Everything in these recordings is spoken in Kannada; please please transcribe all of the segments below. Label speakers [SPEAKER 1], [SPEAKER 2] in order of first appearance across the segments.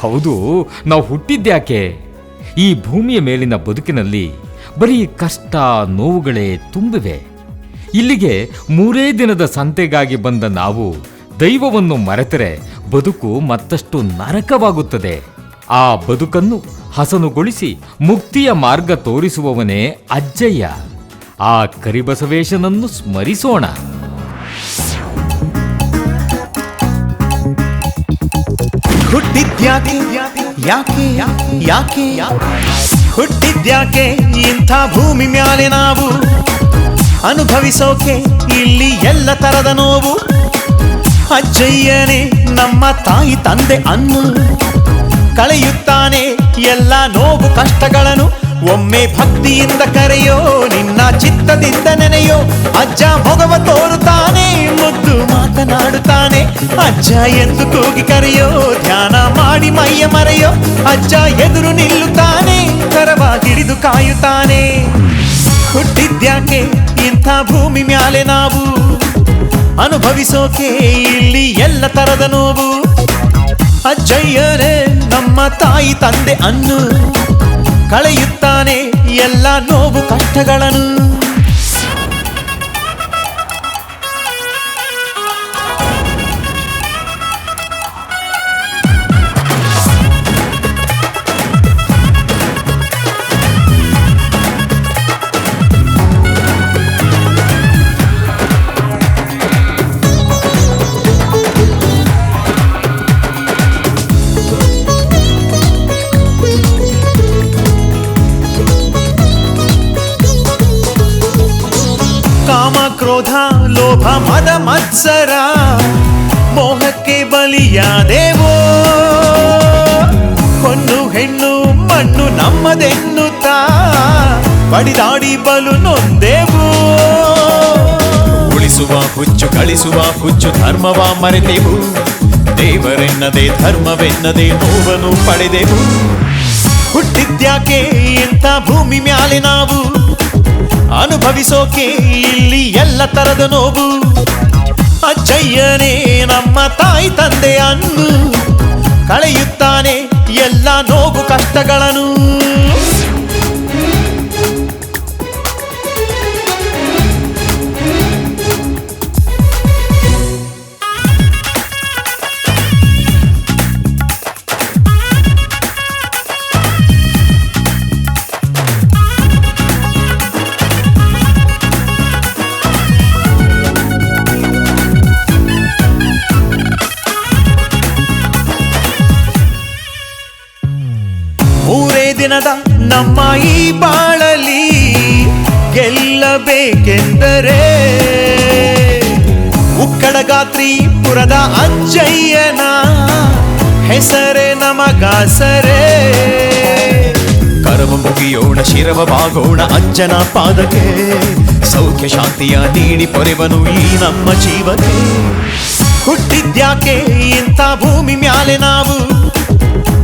[SPEAKER 1] ಹೌದು, ನಾವು ಹುಟ್ಟಿದ್ಯಾಕೆ? ಈ ಭೂಮಿಯ ಮೇಲಿನ ಬದುಕಿನಲ್ಲಿ ಬರೀ ಕಷ್ಟ ನೋವುಗಳೇ ತುಂಬಿವೆ. ಇಲ್ಲಿಗೆ 3 ದಿನದ ಸಂತೆಗಾಗಿ ಬಂದ ನಾವು ದೈವವನ್ನು ಮರೆತರೆ ಬದುಕು ಮತ್ತಷ್ಟು ನರಕವಾಗುತ್ತದೆ. ಆ ಬದುಕನ್ನು ಹಸನುಗೊಳಿಸಿ ಮುಕ್ತಿಯ ಮಾರ್ಗ ತೋರಿಸುವವನೇ ಅಜ್ಜಯ್ಯ. ಆ ಕರಿಬಸವೇಶನನ್ನು ಸ್ಮರಿಸೋಣ.
[SPEAKER 2] ಹುಟ್ಟಿದ್ಯಾಕೆ ಯಾಕೆ ಯಾಕೆ ಹುಟ್ಟಿದ್ಯಾಕೆ ಇಂಥ ಭೂಮಿ ಮ್ಯಾಲೆ ನಾವು ಅನುಭವಿಸೋಕೆ ಇಲ್ಲಿ ಎಲ್ಲ ತರದ ನೋವು. ಅಜ್ಜಯ್ಯನೇ ನಮ್ಮ ತಾಯಿ ತಂದೆ ಅನ್ನು ಕಳೆಯುತ್ತಾನೆ ಎಲ್ಲ ನೋವು ಕಷ್ಟಗಳನ್ನು. ಒಮ್ಮೆ ಭಕ್ತಿಯಿಂದ ಕರೆಯೋ, ನಿನ್ನ ಚಿತ್ತದಿಂದ ನೆನೆಯೋ. ಅಜ್ಜ ಮೊಗವ ತೋರುತ್ತಾನೆ, ಮುದ್ದು ಮಾತನಾಡುತ್ತಾನೆ. ಅಜ್ಜ ಎಂದು ಕೂಗಿ ಕರೆಯೋ, ಧ್ಯಾನ ಮಾಡಿ ಮೈಯ ಮರೆಯೋ. ಅಜ್ಜ ಎದುರು ನಿಲ್ಲುತ್ತಾನೆ, ಕರವಾಗಿಡಿದು ಕಾಯುತ್ತಾನೆ. ಹುಟ್ಟಿದ್ಯಾಕೆ ಇಂಥ ಭೂಮಿ ಮ್ಯಾಲೆ ನಾವು ಅನುಭವಿಸೋಕೆ ಇಲ್ಲಿ ಎಲ್ಲ ತರದ ನೋವು. ಅಜ್ಜಯ್ಯನೇ ನಮ್ಮ ತಾಯಿ ತಂದೆ ಅನ್ನು ಕಳೆಯುತ್ತಾನೆ ಎಲ್ಲ ನೋವು ಕಷ್ಟಗಳನ್ನು. ಕಾಮ ಕ್ರೋಧ ಲೋಭ ಮದ ಮತ್ಸರ ಮೋಹಕ್ಕೆ ಬಲಿಯಾದೆವೋ. ಹೊನ್ನು ಹೆಣ್ಣು ಮಣ್ಣು ನಮ್ಮದೆನ್ನುತ್ತಾ ಬಡಿದಾಡಿ ಬಲು ನೊಂದೆವು. ಉಳಿಸುವ ಹುಚ್ಚು ಗಳಿಸುವ ಹುಚ್ಚು ಧರ್ಮವ ಮರೆತೆವು. ದೇವರೆನ್ನದೆ ಧರ್ಮವೆನ್ನದೆ ನೋವನ್ನು ಪಡೆದೆವು. ಹುಟ್ಟಿದ್ಯಾಕೆ ಇಂಥ ಭೂಮಿ ಮ್ಯಾಲೆ ನಾವು ಅನುಭವಿಸೋಕೆ ಇಲ್ಲಿ ಎಲ್ಲ ತರದ ನೋವು. ಅಜ್ಜಯ್ಯನೇ ನಮ್ಮ ತಾಯಿ ತಂದೆಯನ್ನು ಕಳೆಯುತ್ತಾನೆ ಎಲ್ಲ ನೋವು ಕಷ್ಟಗಳನ್ನು. ದಿನದ ನಮ್ಮ ಈ ಬಾಳಲಿ ಗೆಲ್ಲಬೇಕೆಂದರೆ ಉಕ್ಕಡಗಾತ್ರಿ ಪುರದ ಅಜ್ಜಯ್ಯನ ಹೆಸರೇ ನಮಗಾಸರೆ. ಕರವ ಮುಗಿಯೋಣ ಶಿರವ ಬಾಗೋಣ ಅಜ್ಜನ ಪಾದಕ್ಕೆ. ಸೌಖ್ಯ ಶಾಂತಿಯ ನೀಡಿ ಪೊರೆವನು ಈ ನಮ್ಮ ಜೀವಕ್ಕೆ. ಹುಟ್ಟಿದ್ಯಾಕೆ ಇಂಥ ಭೂಮಿ ಮ್ಯಾಲೆ ನಾವು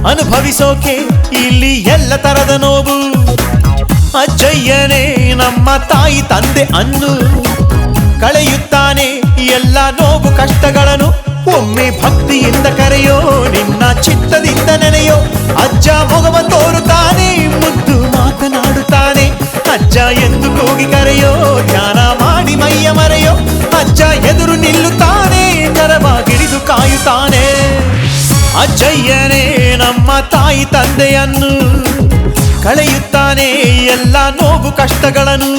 [SPEAKER 2] ಅನುಭವಿಸೋಕೆ ಇಲ್ಲಿ ಎಲ್ಲ ತರದ ನೋವು. ಅಜ್ಜಯ್ಯನೇ ನಮ್ಮ ತಾಯಿ ತಂದೆ ಅನ್ನು ಕಳೆಯುತ್ತಾನೆ ಎಲ್ಲ ನೋವು ಕಷ್ಟಗಳನ್ನು. ಒಮ್ಮೆ ಭಕ್ತಿಯಿಂದ ಕರೆಯೋ, ನಿನ್ನ ಚಿತ್ತದಿಂದ ನೆನೆಯೋ. ಅಜ್ಜ ಮೊಗವ ತೋರುತ್ತಾನೆ, ಮುದ್ದು ಮಾತನಾಡುತ್ತಾನೆ. ಅಜ್ಜ ಎಂದು ಕೂಗಿ ಕರೆಯೋ, ಧ್ಯಾನ ಮಾಡಿ ಮೈಯ ಮರೆಯೋ. ಅಜ್ಜ ಎದುರು ನಿಲ್ಲುತ್ತಾನೆ, ಕರವಾಗಿಡಿದು ಕಾಯುತ್ತಾನೆ. ಅಜ್ಜಯ್ಯನೇ ನಮ್ಮ ತಾಯಿ ತಂದೆಯನ್ನು ಕಳೆಯುತ್ತಾನೆ ಎಲ್ಲ ನೋವು ಕಷ್ಟಗಳನ್ನು.